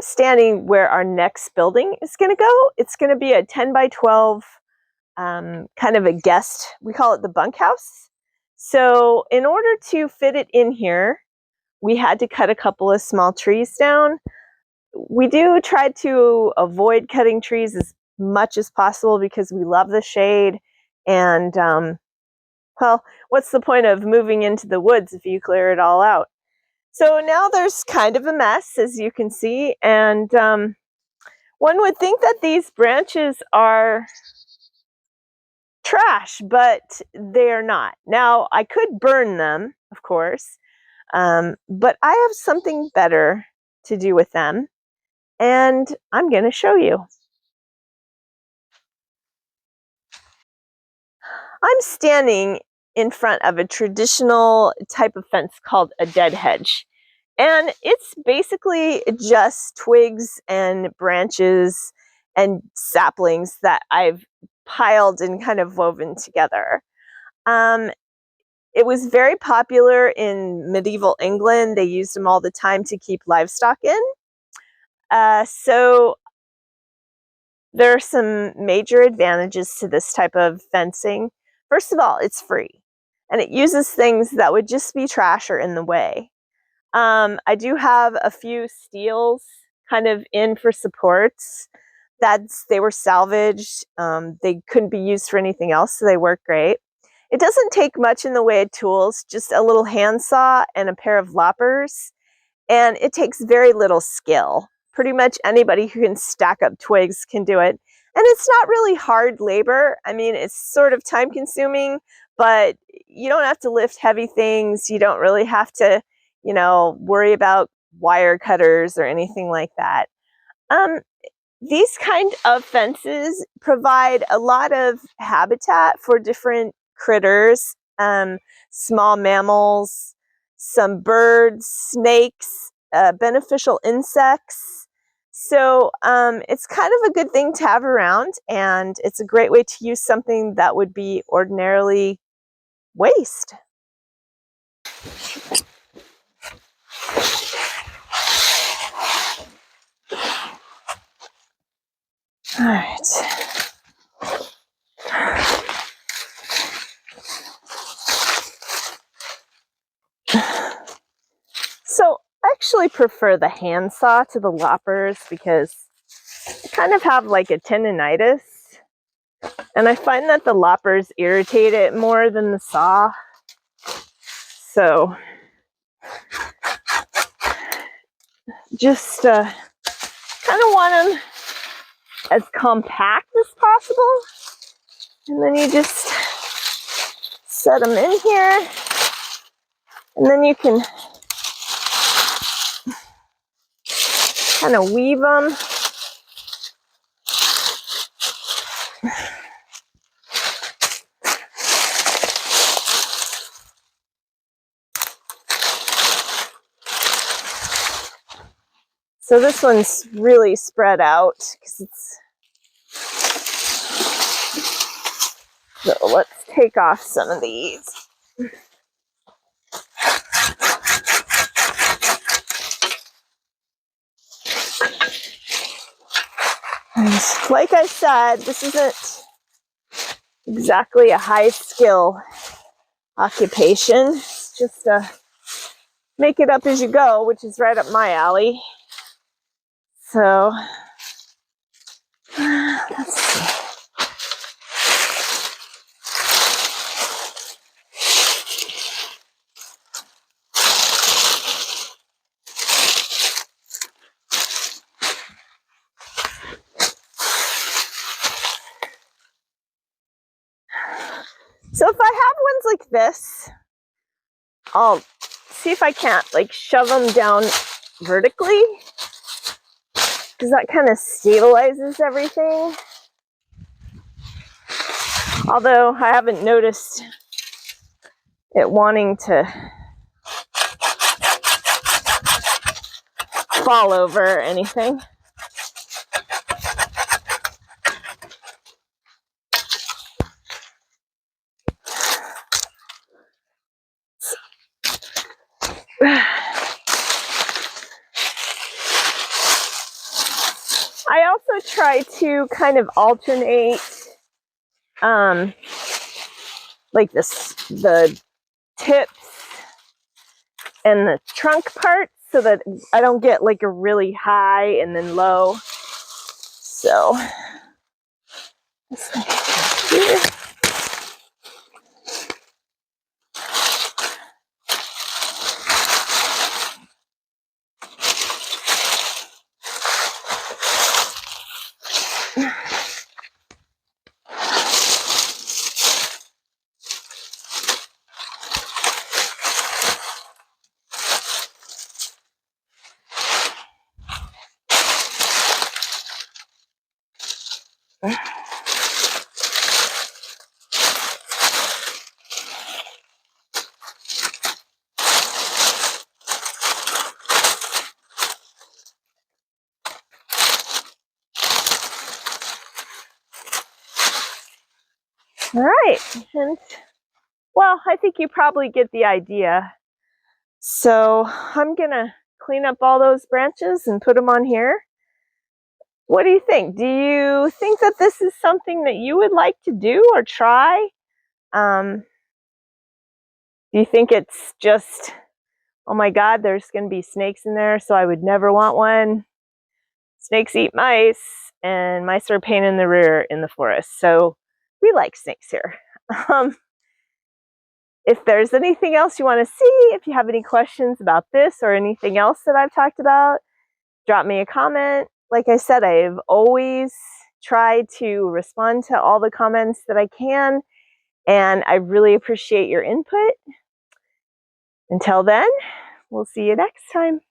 standing where our next building is going to go. It's going to be a 10 by 12 kind of a guest. We call it the bunkhouse. So in order to fit it in here, we had to cut a couple of small trees down. We do try to avoid cutting trees as much as possible because we love the shade. And, well, what's the point of moving into the woods if you clear it all out? So now there's kind of a mess, as you can see, and one would think that these branches are trash, but they are not. Now, I could burn them, of course, but I have something better to do with them, and I'm going to show you. I'm standing in front of a traditional type of fence called a deadhedge. And it's basically just twigs and branches and saplings that I've piled and kind of woven together. It was very popular in medieval England. They used them all the time to keep livestock in. So there are some major advantages to this type of fencing. First of all, it's free, and it uses things that would just be trash or in the way. I do have a few steels kind of in for supports. They were salvaged. They couldn't be used for anything else, so they work great. It doesn't take much in the way of tools, just a little handsaw and a pair of loppers, and it takes very little skill. Pretty much anybody who can stack up twigs can do it. And it's not really hard labor. I mean, it's sort of time consuming, but you don't have to lift heavy things. You don't really have to, worry about wire cutters or anything like that. These kind of fences provide a lot of habitat for different critters, small mammals, some birds, snakes, beneficial insects. So it's kind of a good thing to have around, and it's a great way to use something that would be ordinarily waste. All right. So I actually prefer the handsaw to the loppers because I kind of have like a tendonitis, and I find that the loppers irritate it more than the saw. So just kind of want them as compact as possible, and then you just set them in here, and then you can kind of weave them. So this one's really spread out because it's. So let's take off some of these. And like I said, this isn't exactly a high skill occupation. It's just make it up as you go, which is right up my alley. So let's see. So if I have ones like this, I'll see if I can't like shove them down vertically, because that kind of stabilizes everything. Although I haven't noticed it wanting to fall over or anything. also try to kind of alternate like the tips and the trunk part so that I don't get like a really high and then low. So here. All right, and well, I think you probably get the idea. So I'm gonna clean up all those branches and put them on here. What do you think? Do you think that this is something that you would like to do or try? Do you think it's just, oh my God, there's gonna be snakes in there, so I would never want one? Snakes eat mice, and mice are a pain in the rear in the forest, so we like snakes here. If there's anything else you want to see, if you have any questions about this or anything else that I've talked about, drop me a comment. Like I said, I've always tried to respond to all the comments that I can, and I really appreciate your input. Until then, we'll see you next time.